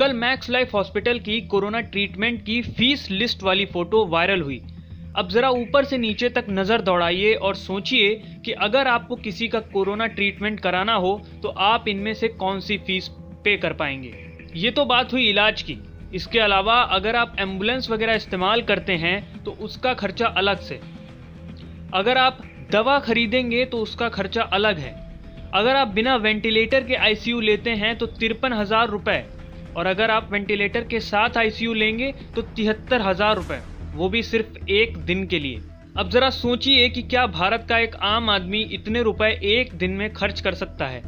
कल max life hospital की corona treatment की फीस लिस्ट वाली फोटो वायरल हुई। अब जरा ऊपर से नीचे तक नजर दौड़ाइए और सोचिए कि अगर आपको किसी का कोरोना ट्रीटमेंट कराना हो तो आप इनमें से कौन सी फीस पे कर पाएंगे। ये तो बात हुई इलाज की। इसके अलावा अगर आप एम्बुलेंस वगैरह इस्तेमाल करते हैं तो उसका खर्चा अलग से। अगर आप दवा खरीदेंगे तो उसका खर्चा अलग है। अगर आप बिना वेंटिलेटर के आईसीयू लेते हैं तो 53,000 रुपए, और अगर आप वेंटिलेटर के साथ आईसीयू लेंगे तो 73,000 रुपए, वो भी सिर्फ एक दिन के लिए। अब जरा सोचिए कि क्या भारत का एक आम आदमी इतने रुपए एक दिन में खर्च कर सकता है।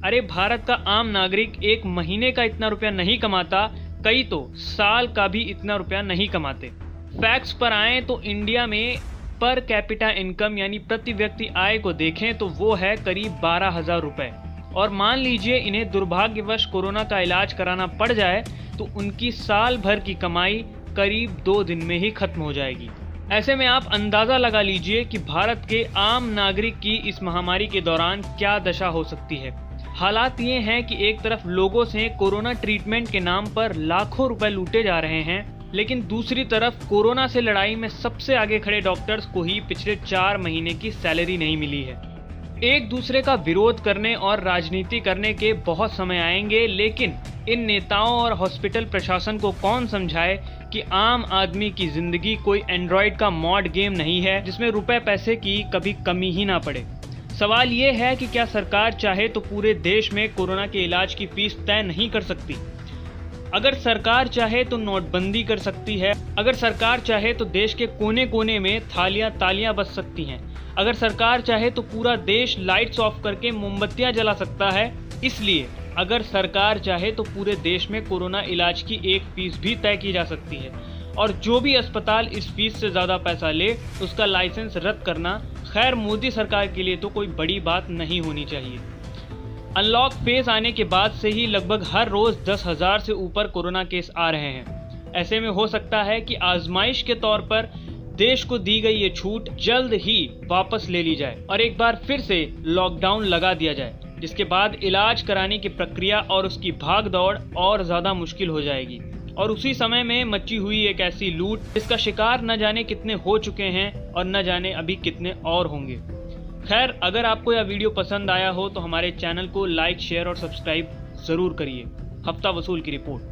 अरे भारत का आम नागरिक एक महीने का इतना रुपया नहीं कमाता, कई तो साल का भी इतना रुपया नहीं कमाते। फैक्ट्स पर आए तो इंडिया में पर कैपिटा इनकम यानी प्रति व्यक्ति आय को देखें तो वो है करीब 12,000 रुपए, और मान लीजिए इन्हें दुर्भाग्यवश कोरोना का इलाज कराना पड़ जाए तो उनकी साल भर की कमाई करीब 2 दिन में ही खत्म हो जाएगी। ऐसे में आप अंदाजा लगा लीजिए कि भारत के आम नागरिक की इस महामारी के दौरान क्या दशा हो सकती है। हालात ये हैं कि एक तरफ लोगों से कोरोना ट्रीटमेंट के नाम पर लाखों रुपए लूटे जा रहे हैं, लेकिन दूसरी तरफ कोरोना से लड़ाई में सबसे आगे खड़े डॉक्टर्स को ही पिछले 4 महीने की सैलरी नहीं मिली है। एक दूसरे का विरोध करने और राजनीति करने के बहुत समय आएंगे, लेकिन इन नेताओं और हॉस्पिटल प्रशासन को कौन समझाए कि आम आदमी की जिंदगी कोई एंड्रॉइड का मॉड गेम नहीं है जिसमें रुपए पैसे की कभी कमी ही ना पड़े। सवाल ये है कि क्या सरकार चाहे तो पूरे देश में कोरोना के इलाज की फीस तय नहीं कर सकती। अगर सरकार चाहे तो नोटबंदी कर सकती है। अगर सरकार चाहे तो देश के कोने कोने में थालियां तालियां बज सकती हैं। अगर सरकार चाहे तो पूरा देश लाइट्स ऑफ करके मोमबत्तियां जला सकता है। इसलिए अगर सरकार चाहे तो पूरे देश में कोरोना इलाज की एक फीस भी तय की जा सकती है, और जो भी अस्पताल इस फीस से ज़्यादा पैसा ले उसका लाइसेंस रद्द करना खैर मोदी सरकार के लिए तो कोई बड़ी बात नहीं होनी चाहिए। अनलॉक फेज आने के बाद से ही लगभग हर रोज 10,000 से ऊपर कोरोना केस आ रहे हैं। ऐसे में हो सकता है कि आजमाइश के तौर पर देश को दी गई ये छूट जल्द ही वापस ले ली जाए और एक बार फिर से लॉकडाउन लगा दिया जाए, जिसके बाद इलाज कराने की प्रक्रिया और उसकी भागदौड़ और ज्यादा मुश्किल हो जाएगी। और उसी समय में मची हुई एक ऐसी लूट जिसका शिकार न जाने कितने हो चुके हैं और न जाने अभी कितने और होंगे। खैर, अगर आपको यह वीडियो पसंद आया हो तो हमारे चैनल को लाइक, शेयर और सब्सक्राइब जरूर करिए। हफ्ता वसूल की रिपोर्ट।